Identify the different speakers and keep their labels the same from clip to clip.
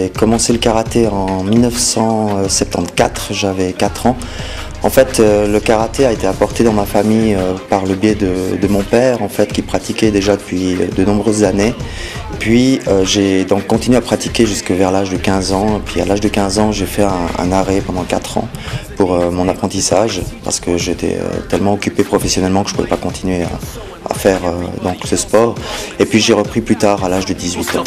Speaker 1: J'ai commencé le karaté en 1974, j'avais 4 ans. En fait, le karaté a été apporté dans ma famille par le biais de mon père, en fait, qui pratiquait déjà depuis de nombreuses années. Puis j'ai donc continué à pratiquer jusque vers l'âge de 15 ans. Puis à l'âge de 15 ans, j'ai fait un arrêt pendant 4 ans pour mon apprentissage parce que j'étais tellement occupé professionnellement que je ne pouvais pas continuer à faire donc ce sport. Et puis j'ai repris plus tard à l'âge de 18 ans.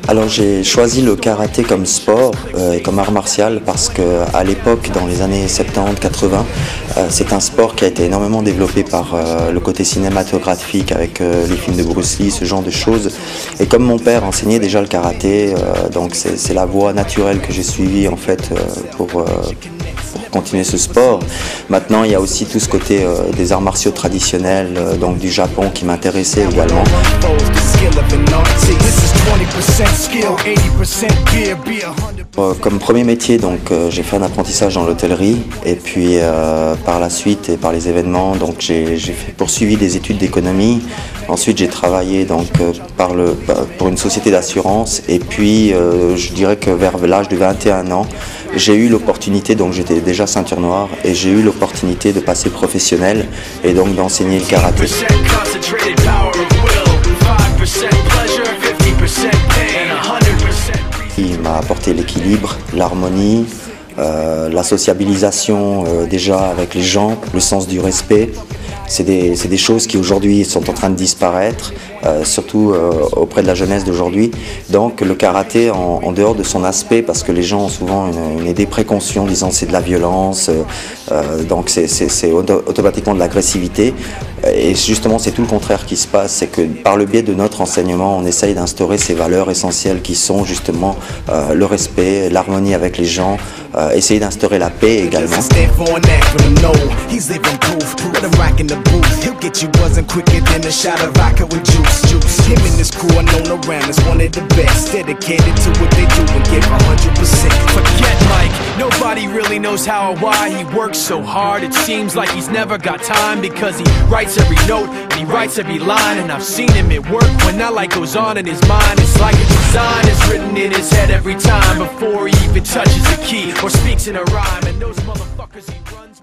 Speaker 1: Alors j'ai choisi le karaté comme sport et comme art martial parce que à l'époque, dans les années 70-80, c'est un sport qui a été énormément développé par le côté cinématographique avec les films de Bruce Lee, ce genre de choses. Et comme mon père enseignait déjà le karaté, donc c'est la voie naturelle que j'ai suivie en fait pour continuer ce sport. Maintenant, il y a aussi tout ce côté des arts martiaux traditionnels, donc du Japon, qui m'intéressait également. Comme premier métier, donc j'ai fait un apprentissage dans l'hôtellerie et puis par la suite et par les événements, donc j'ai poursuivi des études d'économie. Ensuite, j'ai travaillé donc pour une société d'assurance et puis je dirais que vers l'âge de 21 ans, j'ai eu l'opportunité, donc j'étais déjà ceinture noire et j'ai eu l'opportunité de passer professionnel et donc d'enseigner le karaté. Il m'a apporté l'équilibre, l'harmonie, la sociabilisation déjà avec les gens, le sens du respect. C'est des choses qui aujourd'hui sont en train de disparaître, surtout auprès de la jeunesse d'aujourd'hui. Donc le karaté, en dehors de son aspect, parce que les gens ont souvent une idée préconçue en disant c'est de la violence, donc c'est automatiquement de l'agressivité. Et justement, c'est tout le contraire qui se passe, c'est que par le biais de notre enseignement, on essaye d'instaurer ces valeurs essentielles qui sont justement le respect, l'harmonie avec les gens, essayer d'instaurer la paix également.
Speaker 2: Nobody really knows how or why he works so hard. It seems like he's never got time because he writes every note and he writes every line. And I've seen him at work when that light goes on in his mind. It's like a design is written in his head every time before he even touches a key or speaks in a rhyme. And those motherfuckers he runs